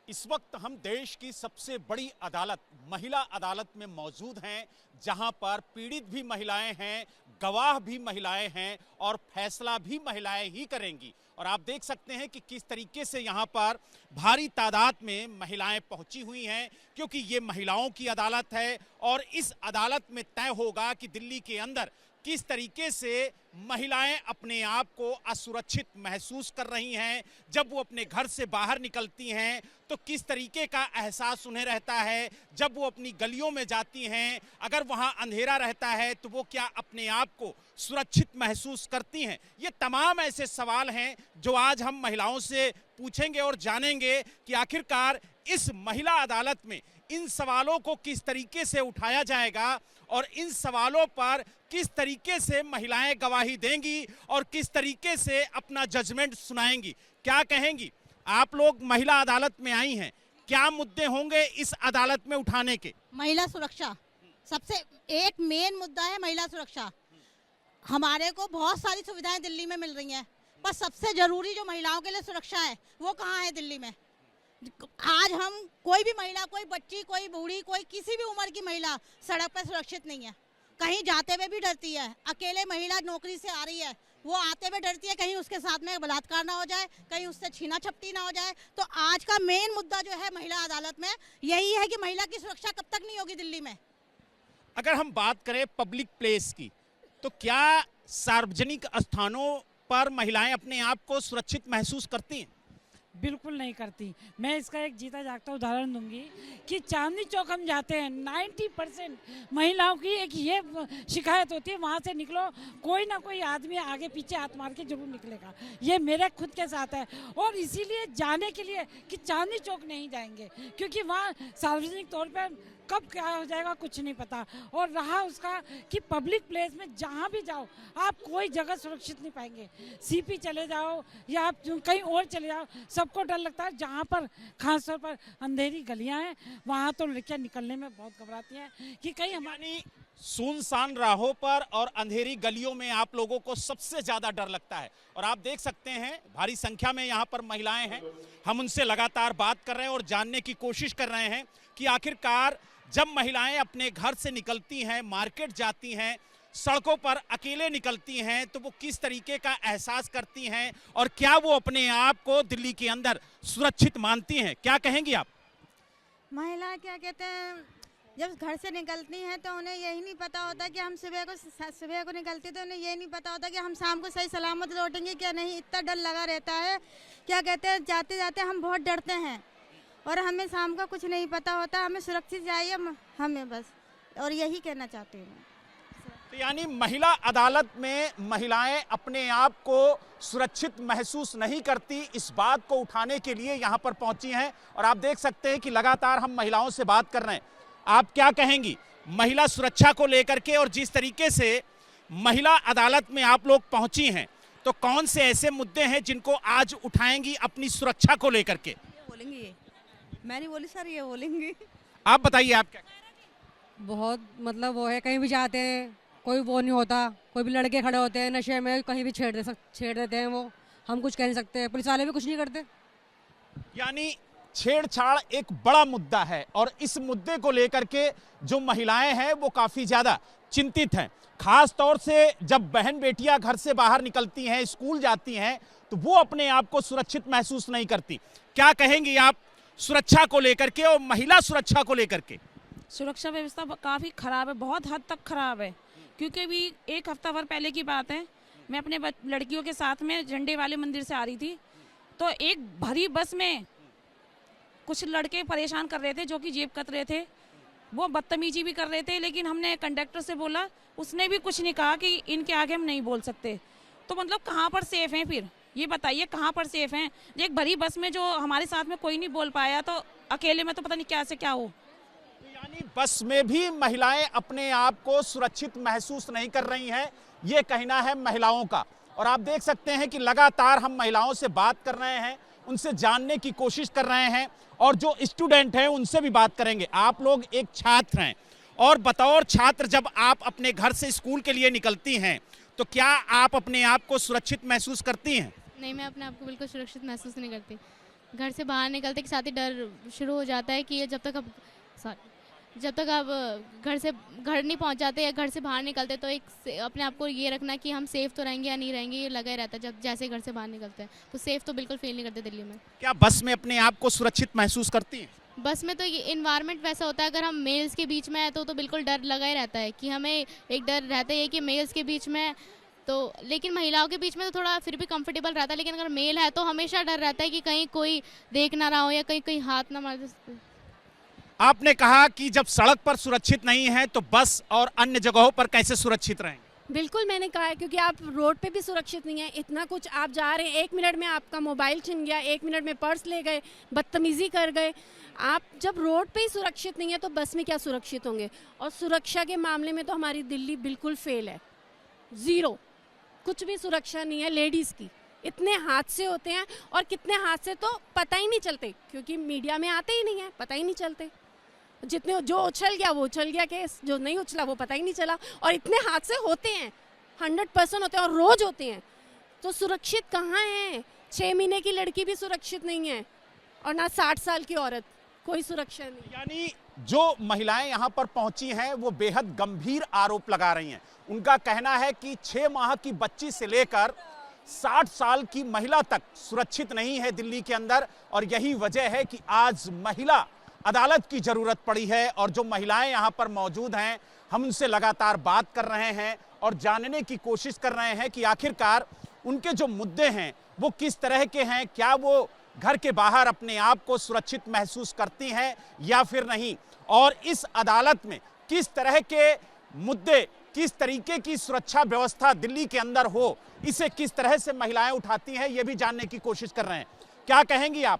इस वक्त हम देश की सबसे बड़ी अदालत महिला अदालत में मौजूद हैं, जहां पर पीड़ित भी महिलाएं हैं, गवाह भी महिलाएं हैं और फैसला भी महिलाएं ही करेंगी। और आप देख सकते हैं कि किस तरीके से यहां पर भारी तादाद में महिलाएं पहुंची हुई हैं, क्योंकि ये महिलाओं की अदालत है और इस अदालत में तय होगा कि दिल्ली के अंदर किस तरीके से महिलाएं अपने आप को असुरक्षित महसूस कर रही हैं। जब वो अपने घर से बाहर निकलती हैं तो किस तरीके का एहसास उन्हें रहता है, जब वो अपनी गलियों में जाती हैं, अगर वहां अंधेरा रहता है तो वो क्या अपने आप को सुरक्षित महसूस करती हैं। ये तमाम ऐसे सवाल हैं जो आज हम महिलाओं से पूछेंगे और जानेंगे कि आखिरकार इस महिला अदालत में इन सवालों को किस तरीके से उठाया जाएगा और इन सवालों पर किस तरीके से महिलाएं गवाही देंगी और किस तरीके से अपना जजमेंट सुनाएंगी। क्या कहेंगी? आप लोग महिला अदालत में आई हैं, क्या मुद्दे होंगे इस अदालत में उठाने के? महिला सुरक्षा सबसे एक मेन मुद्दा है। महिला सुरक्षा हमारे को बहुत सारी सुविधाएं दिल्ली में मिल रही हैं, पर सबसे जरूरी जो महिलाओं के लिए सुरक्षा है वो कहाँ है दिल्ली में। आज हम कोई भी महिला, कोई बच्ची, कोई बूढ़ी, कोई किसी भी उम्र की महिला सड़क पर सुरक्षित नहीं है। कहीं जाते हुए भी डरती है। अकेले महिला नौकरी से आ रही है, वो आते हुए डरती है कहीं उसके साथ में बलात्कार ना हो जाए, कहीं उससे छीना झपटी ना हो जाए। तो आज का मेन मुद्दा जो है महिला अदालत में यही है कि महिला की सुरक्षा कब तक नहीं होगी दिल्ली में। अगर हम बात करें पब्लिक प्लेस की, तो क्या सार्वजनिक स्थानों पर महिलाएं अपने आप को सुरक्षित महसूस करती हैं? बिल्कुल नहीं करती। मैं इसका एक जीता जागता उदाहरण दूंगी कि चांदनी चौक हम जाते हैं, 90% महिलाओं की एक ये शिकायत होती है, वहाँ से निकलो कोई ना कोई आदमी आगे पीछे हाथ मार के जरूर निकलेगा। ये मेरे खुद के साथ है। और इसीलिए जाने के लिए कि चांदनी चौक नहीं जाएंगे, क्योंकि वहाँ सार्वजनिक तौर पर कब क्या हो जाएगा कुछ नहीं पता। और रहा उसका कि पब्लिक प्लेस में जहाँ भी जाओ आप कोई जगह सुरक्षित नहीं पाएंगे। सीपी चले जाओ या आप कहीं और चले जाओ, सबको डर लगता है। जहाँ पर खासतौर पर अंधेरी गलियाँ हैं वहाँ तो लड़कियाँ निकलने में बहुत घबराती हैं कि कहीं हमारी सुनसान राहों पर और अंधेरी गलियों में आप लोगों को सबसे ज्यादा डर लगता है। और आप देख सकते हैं भारी संख्या में यहाँ पर महिलाएं हैं। हम उनसे लगातार बात कर रहे हैं और जानने की कोशिश कर रहे हैं कि आखिरकार जब महिलाएं अपने घर से निकलती हैं, मार्केट जाती हैं, सड़कों पर अकेले निकलती हैं, तो वो किस तरीके का एहसास करती हैं और क्या वो अपने आप को दिल्ली के अंदर सुरक्षित मानती हैं। क्या कहेंगी आप? महिला क्या कहते हैं, जब घर से निकलती हैं तो उन्हें यही नहीं पता होता कि हम सुबह को निकलती तो उन्हें यही नहीं पता होता कि हम शाम को सही सलामत लौटेंगे क्या नहीं। इतना डर लगा रहता है। क्या कहते हैं, जाते जाते हम बहुत डरते हैं और हमें शाम का कुछ नहीं पता होता। हमें सुरक्षित जाइए हमें बस, और यही कहना चाहती हूँ। तो यानी महिला अदालत में महिलाएं अपने आप को सुरक्षित महसूस नहीं करती, इस बात को उठाने के लिए यहाँ पर पहुंची हैं। और आप देख सकते हैं कि लगातार हम महिलाओं से बात कर रहे हैं। आप क्या कहेंगी महिला सुरक्षा को लेकर के, और जिस तरीके से महिला अदालत में आप लोग पहुंची हैं, तो कौन से ऐसे मुद्दे हैं जिनको आज उठाएंगी अपनी सुरक्षा को लेकर के? बोलेंगी, मैं नहीं बोली सर, ये बोलेंगी। आप बताइए आप क्या? बहुत मतलब वो है, कहीं भी जाते हैं कोई वो नहीं होता, कोई भी लड़के खड़े होते हैं नशे में, कहीं भी छेड़ देते हैं वो, हम कुछ कह नहीं सकते, पुलिस वाले भी कुछ नहीं करते। यानी छेड़छाड़ एक बड़ा मुद्दा है और इस मुद्दे को लेकर के जो महिलाएं हैं वो काफी ज्यादा चिंतित हैं। खास तौर से जब बहन बेटियां घर से बाहर निकलती हैं, स्कूल जाती हैं, तो वो अपने आप को सुरक्षित महसूस नहीं करती। क्या कहेंगी आप सुरक्षा को लेकर के और महिला सुरक्षा को लेकर के? सुरक्षा व्यवस्था काफ़ी ख़राब है, बहुत हद तक ख़राब है। क्योंकि अभी एक हफ्ता भर पहले की बात है, मैं अपने लड़कियों के साथ में झंडे वाले मंदिर से आ रही थी, तो एक भरी बस में कुछ लड़के परेशान कर रहे थे जो कि जेब कत रहे थे। वो बदतमीजी भी कर रहे थे, लेकिन हमने कंडक्टर से बोला, उसने भी कुछ नहीं कहा कि इनके आगे हम नहीं बोल सकते। तो मतलब कहाँ पर सेफ़ हैं फिर, ये बताइए कहाँ पर सेफ़ हैं? एक भरी बस में जो हमारे साथ में कोई नहीं बोल पाया, तो अकेले में तो पता नहीं क्या से क्या हो। यानी बस में भी महिलाएं अपने आप को सुरक्षित महसूस नहीं कर रही हैं, ये कहना है महिलाओं का। और आप देख सकते हैं कि लगातार हम महिलाओं से बात कर रहे हैं, उनसे जानने की कोशिश कर रहे हैं और जो स्टूडेंट हैं उनसे भी बात करेंगे। आप लोग एक छात्र हैं और बतौर छात्र जब आप अपने घर से स्कूल के लिए निकलती हैं तो क्या आप अपने आप को सुरक्षित महसूस करती हैं? नहीं, मैं अपने आप को बिल्कुल सुरक्षित महसूस नहीं करती। घर से बाहर निकलते के साथ ही डर शुरू हो जाता है कि ये जब तक आप घर नहीं पहुंच जाते या घर से बाहर निकलते तो अपने आप को ये रखना कि हम सेफ़ तो रहेंगे या नहीं रहेंगे, ये लगा ही रहता है। जब जैसे घर से बाहर निकलते हैं तो सेफ़ तो बिल्कुल फील नहीं करते दिल्ली में। क्या बस में अपने आप को सुरक्षित महसूस करती हैं? बस में तो ये इन्वायरमेंट वैसा होता है, अगर हम मेल्स के बीच में है तो बिल्कुल डर लगा ही रहता है कि हमें एक डर रहता है कि मेल्स के बीच में तो, लेकिन महिलाओं के बीच में तो थोड़ा फिर भी कंफर्टेबल रहता है, लेकिन अगर मेल है तो हमेशा डर रहता है कि कहीं कोई देख ना रहा हो या कहीं हाथ ना मार दे। आपने कहा कि जब सड़क पर सुरक्षित नहीं है तो बस और अन्य जगहों पर कैसे सुरक्षित रहेंगे? बिल्कुल मैंने कहा है, क्योंकि आप रोड पे भी सुरक्षित नहीं है। इतना कुछ आप जा रहे हैं, 1 मिनट में आपका मोबाइल छिन गया, 1 मिनट में पर्स ले गए, बदतमीजी कर गए। आप जब रोड पे ही सुरक्षित नहीं है तो बस में क्या सुरक्षित होंगे? और सुरक्षा के मामले में तो हमारी दिल्ली बिल्कुल फेल है, ज़ीरो, कुछ भी सुरक्षा नहीं है लेडीज़ की। इतने हादसे होते हैं और कितने हादसे तो पता ही नहीं चलते, क्योंकि मीडिया में आते ही नहीं है, पता ही नहीं चलते। जितने जो उछल गया वो उछल गया केस, जो नहीं उछला वो पता ही नहीं चला। और इतने हादसे होते हैं, 100% होते हैं और रोज होते हैं, तो सुरक्षित कहाँ है? 6 महीने की लड़की भी सुरक्षित नहीं है और ना 60 साल की औरत, कोई सुरक्षा नहीं। यानी जो महिलाएं यहां पर पहुंची हैं वो बेहद गंभीर आरोप लगा रही हैं। उनका कहना है कि 6 माह की बच्ची से लेकर 60 साल की महिला तक सुरक्षित नहीं है दिल्ली के अंदर, और यही वजह है कि आज महिला अदालत की जरूरत पड़ी है। और जो महिलाएं यहां पर मौजूद हैं, हम उनसे लगातार बात कर रहे हैं और जानने की कोशिश कर रहे हैं कि आखिरकार उनके जो मुद्दे हैं वो किस तरह के हैं, क्या वो घर के बाहर अपने आप को सुरक्षित महसूस करती हैं या फिर नहीं, और इस अदालत में किस तरह के मुद्दे, किस तरीके की सुरक्षा व्यवस्था दिल्ली के अंदर हो, इसे किस तरह से महिलाएं उठाती हैं, ये भी जानने की कोशिश कर रहे हैं। क्या कहेंगी आप,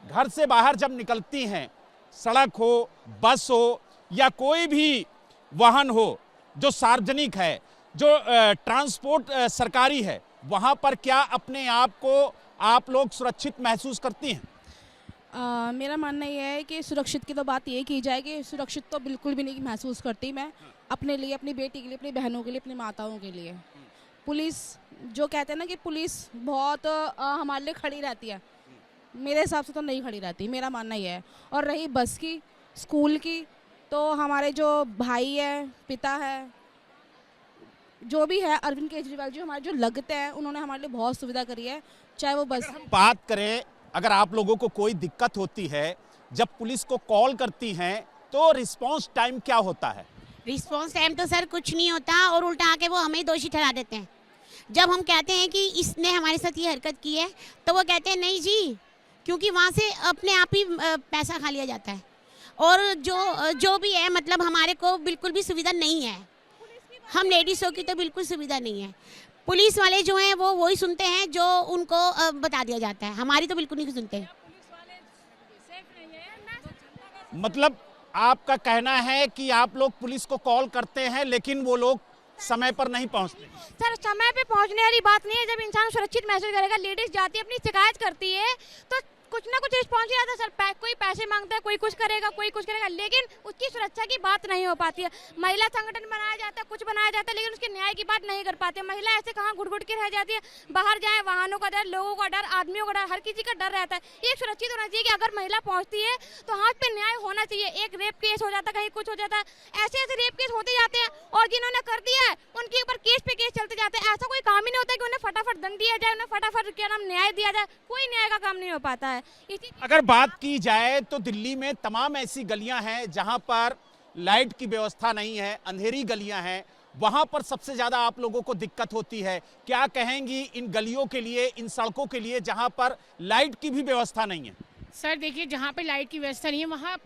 घर से बाहर जब निकलती हैं, सड़क हो, बस हो या कोई भी वाहन हो जो सार्वजनिक है, जो ट्रांसपोर्ट सरकारी है, वहां पर क्या अपने आप को आप लोग सुरक्षित महसूस करती हैं? मेरा मानना यह है कि सुरक्षित की तो बात ये की जाए कि सुरक्षित तो बिल्कुल भी नहीं महसूस करती मैं, अपने लिए, अपनी बेटी के लिए, अपनी बहनों के लिए, अपनी माताओं के लिए। पुलिस जो कहते हैं ना कि पुलिस बहुत हमारे लिए खड़ी रहती है, मेरे हिसाब से तो नहीं खड़ी रहती, मेरा मानना यह है। और रही बस की, स्कूल की, तो हमारे जो भाई है, पिता है, जो भी है, अरविंद केजरीवाल जी हमारे जो लगते हैं, उन्होंने हमारे लिए बहुत सुविधा करी है, चाहे वो बस। हम बात करें, अगर आप लोगों को कोई दिक्कत होती है, जब पुलिस को कॉल करती हैं तो रिस्पांस टाइम क्या होता है? रिस्पांस टाइम तो सर कुछ नहीं होता, और उल्टा आके वो हमें दोषी ठहरा देते हैं। जब हम कहते हैं कि इसने हमारे साथ ये हरकत की है तो वो कहते हैं नहीं जी, क्योंकि वहाँ से अपने आप ही पैसा खा लिया जाता है, और जो भी है, मतलब हमारे को बिल्कुल भी सुविधा नहीं है। हम लेडीज़ों की तो बिल्कुल सुविधा नहीं है। पुलिस वाले जो हैं वो वही सुनते हैं जो उनको बता दिया जाता है, हमारी तो बिल्कुल नहीं सुनते। मतलब आपका कहना है कि आप लोग पुलिस को कॉल करते हैं लेकिन वो लोग समय पर नहीं पहुंचते? सर समय पे पहुंचने वाली बात नहीं है। जब इंसान सुरक्षित महसूस करेगा, लेडीज जाती है, अपनी शिकायत करती है, तो कुछ ना कुछ रिस्पॉन्स ही आता है सर। कोई पैसे मांगता है, कोई कुछ करेगा, लेकिन उसकी सुरक्षा की बात नहीं हो पाती है। महिला संगठन बनाया जाता है, कुछ बनाया जाता है, लेकिन उसके न्याय की बात नहीं कर पाते। महिला ऐसे कहाँ घुट के रह जाती है। बाहर जाए, वाहनों का डर, लोगों का डर, आदमियों का डर, हर किसी का डर रहता है। ये सुरक्षित होना चाहिए कि अगर महिला पहुंचती है तो हाथ पे न्याय होना चाहिए। एक रेप केस हो जाता है, कहीं कुछ हो जाता है, ऐसे ऐसे रेप केस होते जाते हैं, और जिन्होंने कर दिया है उनके ऊपर केस पे केस चलते जाते हैं। ऐसा कोई काम ही नहीं होता कि उन्हें फटाफट दंड दिया जाए, उन्हें फटाफट क्या नाम न्याय दिया जाए। कोई न्याय का काम नहीं हो पाता है। अगर बात की जाए तो दिल्ली में तमाम ऐसी गलियां हैं जहां पर लाइट की व्यवस्था नहीं है, अंधेरी गलियां हैं, वहां पर सबसे ज्यादा आप लोगों को दिक्कत होती है। क्या कहेंगी इन गलियों के लिए, इन सड़कों के लिए जहां पर लाइट की भी व्यवस्था नहीं है? सर देखिए, जहाँ पे लाइट की व्यवस्था नहीं है वहाँ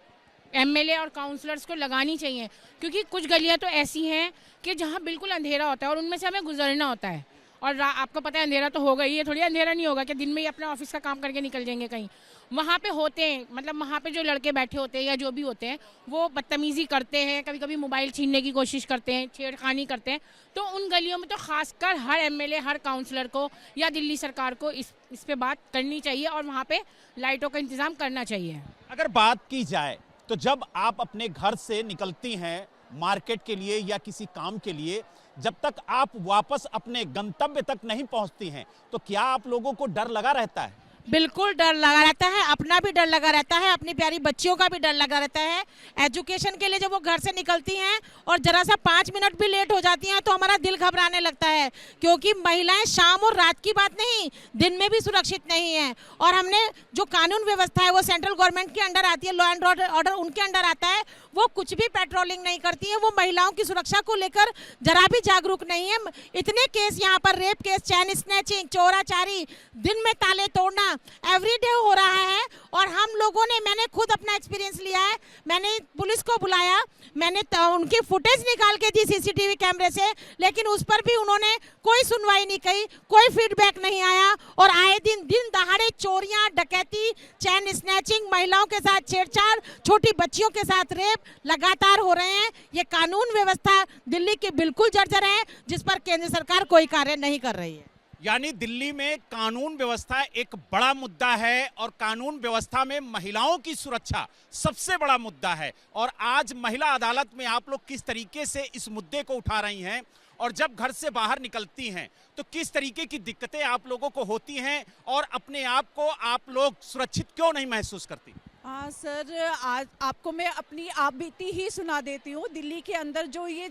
एमएलए और काउंसलर्स को लगानी चाहिए, क्योंकि कुछ गलियाँ तो ऐसी हैं कि जहाँ बिल्कुल अंधेरा होता है और उनमें से हमें गुजरना होता है। और आपको पता है अंधेरा तो होगा ही, ये थोड़ी अंधेरा नहीं होगा कि दिन में ही अपना ऑफिस का काम करके निकल जाएंगे कहीं। वहाँ पे होते हैं, मतलब वहाँ पे जो लड़के बैठे होते हैं या जो भी होते हैं वो बदतमीज़ी करते हैं, कभी कभी मोबाइल छीनने की कोशिश करते हैं, छेड़खानी करते हैं। तो उन गलियों में तो खासकर हर एमएलए, हर काउंसलर को या दिल्ली सरकार को इस पे बात करनी चाहिए और वहाँ पे लाइटों का इंतज़ाम करना चाहिए। अगर बात की जाए तो जब आप अपने घर से निकलती हैं मार्केट के लिए या किसी काम के लिए, जब तक आप वापस अपने गंतव्य तक नहीं पहुंचती हैं तो क्या आप लोगों को डर लगा रहता है? बिल्कुल डर लगा रहता है, अपना भी डर लगा रहता है, अपनी प्यारी बच्चियों का भी डर लगा रहता है। एजुकेशन के लिए जब वो घर से निकलती हैं और जरा सा 5 मिनट भी लेट हो जाती हैं तो हमारा दिल घबराने लगता है, क्योंकि महिलाएं शाम और रात की बात नहीं, दिन में भी सुरक्षित नहीं है। और हमने जो कानून व्यवस्था है वो सेंट्रल गवर्नमेंट के अंडर आती है, लॉ एंड ऑर्डर उनके अंडर आता है, वो कुछ भी पेट्रोलिंग नहीं करती है, वो महिलाओं की सुरक्षा को लेकर जरा भी जागरूक नहीं है। इतने केस यहाँ पर, रेप केस, चैन स्नैचिंग, चोराचारी, दिन में ताले तोड़ना एवरीडे हो रहा है। और हम लोगों ने, मैंने खुद अपना एक्सपीरियंस लिया है, मैंने पुलिस को बुलाया, मैंने उनकी फुटेज निकाल के दी सीसीटीवी कैमरे से, लेकिन उस पर भी उन्होंने कोई सुनवाई नहीं की, कोई फीडबैक नहीं आया। और आए दिन दहाड़े चोरियां, डकैती, चैन स्नैचिंग, महिलाओं के साथ छेड़छाड़, छोटी बच्चियों के साथ रेप लगातार हो रहे हैं। ये कानून व्यवस्था दिल्ली की बिल्कुल जर्जर है, जिस पर केंद्र सरकार कोई कार्य नहीं कर रही है। यानी दिल्ली में कानून व्यवस्था एक बड़ा मुद्दा है और कानून व्यवस्था में महिलाओं की सुरक्षा सबसे बड़ा मुद्दा है। और आज महिला अदालत में आप लोग किस तरीके से इस मुद्दे को उठा रही हैं, और जब घर से बाहर निकलती हैं तो किस तरीके की दिक्कतें आप लोगों को होती हैं, और अपने आप को आप लोग सुरक्षित क्यों नहीं महसूस करती? हाँ सर, आज आपको मैं अपनी आप बीती ही सुना देती हूँ। दिल्ली के अंदर जो ये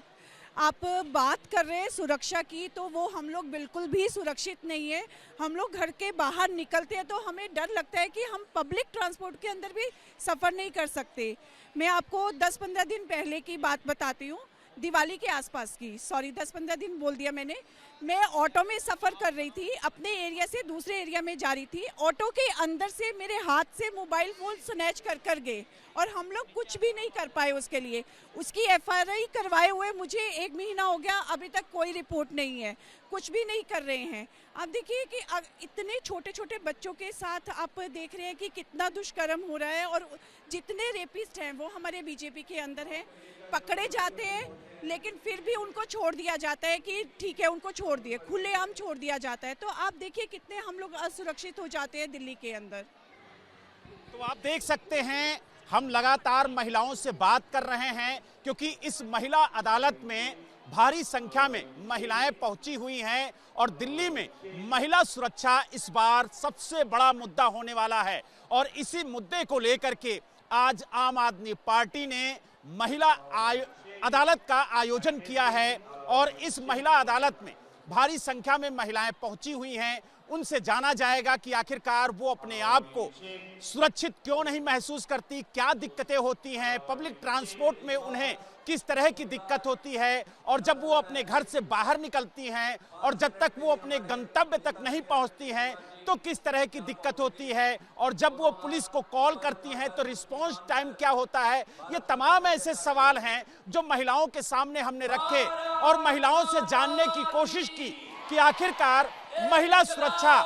आप बात कर रहे हैं सुरक्षा की, तो वो हम लोग बिल्कुल भी सुरक्षित नहीं है। हम लोग घर के बाहर निकलते हैं तो हमें डर लगता है कि हम पब्लिक ट्रांसपोर्ट के अंदर भी सफ़र नहीं कर सकते। मैं आपको 10-15 दिन पहले की बात बताती हूँ, दिवाली के आसपास की, सॉरी 10-15 दिन बोल दिया मैंने। मैं ऑटो में सफ़र कर रही थी, अपने एरिया से दूसरे एरिया में जा रही थी। ऑटो के अंदर से मेरे हाथ से मोबाइल फ़ोन स्नैच कर गए और हम लोग कुछ भी नहीं कर पाए उसके लिए। उसकी FIR करवाए हुए मुझे 1 महीना हो गया, अभी तक कोई रिपोर्ट नहीं है, कुछ भी नहीं कर रहे हैं। आप देखिए कि इतने छोटे छोटे बच्चों के साथ आप देख रहे हैं कि कितना दुष्कर्म हो रहा है। और जितने रेपिस्ट हैं वो हमारे बीजेपी के अंदर हैं, पकड़े जाते हैं, लेकिन फिर भी उनको छोड़ दिया जाता है कि ठीक है उनको छोड़ दिए, खुलेआम छोड़ दिया जाता है। तो आप देखिए कितने हम लोग असुरक्षित हो जाते हैं दिल्ली के अंदर। तो आप देख सकते हैं, हम लगातार महिलाओं से बात कर रहे हैं, क्योंकि इस महिला अदालत में भारी संख्या में महिलाएं पहुंची हुई हैं और दिल्ली में महिला सुरक्षा इस बार सबसे बड़ा मुद्दा होने वाला है। और इसी मुद्दे को लेकर के आज आम आदमी पार्टी ने महिला अदालत का आयोजन किया है और इस महिला अदालत में भारी संख्या में महिलाएं पहुंची हुई हैं। उनसे जाना जाएगा कि आखिरकार वो अपने आप को सुरक्षित क्यों नहीं महसूस करती, क्या दिक्कतें होती हैं, पब्लिक ट्रांसपोर्ट में उन्हें किस तरह की दिक्कत होती है, और जब वो अपने घर से बाहर निकलती हैं और जब तक वो अपने गंतव्य तक नहीं पहुंचती हैं तो किस तरह की दिक्कत होती है, और जब वो पुलिस को कॉल करती हैं तो रिस्पॉन्स टाइम क्या होता है। ये तमाम ऐसे सवाल हैं जो महिलाओं के सामने हमने रखे और महिलाओं से जानने की कोशिश की कि आखिरकार महिला सुरक्षा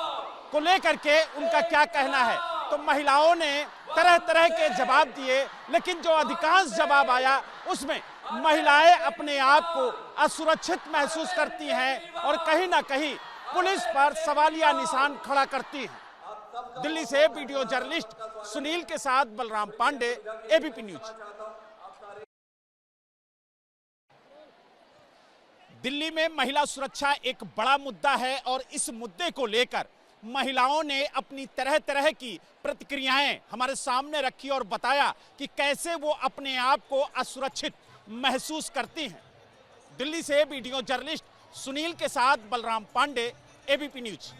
को लेकर के उनका क्या कहना है। तो महिलाओं ने तरह तरह के जवाब दिए, लेकिन जो अधिकांश जवाब आया उसमें महिलाएं अपने आप को असुरक्षित महसूस करती हैं और कहीं ना कहीं पुलिस पर सवालिया निशान खड़ा करती हैं। दिल्ली से वीडियो जर्नलिस्ट सुनील के साथ बलराम पांडे, एबीपी न्यूज। दिल्ली में महिला सुरक्षा एक बड़ा मुद्दा है और इस मुद्दे को लेकर महिलाओं ने अपनी तरह तरह की प्रतिक्रियाएं हमारे सामने रखी और बताया कि कैसे वो अपने आप को असुरक्षित महसूस करती हैं। दिल्ली से वीडियो जर्नलिस्ट सुनील के साथ बलराम पांडे, एबीपी न्यूज।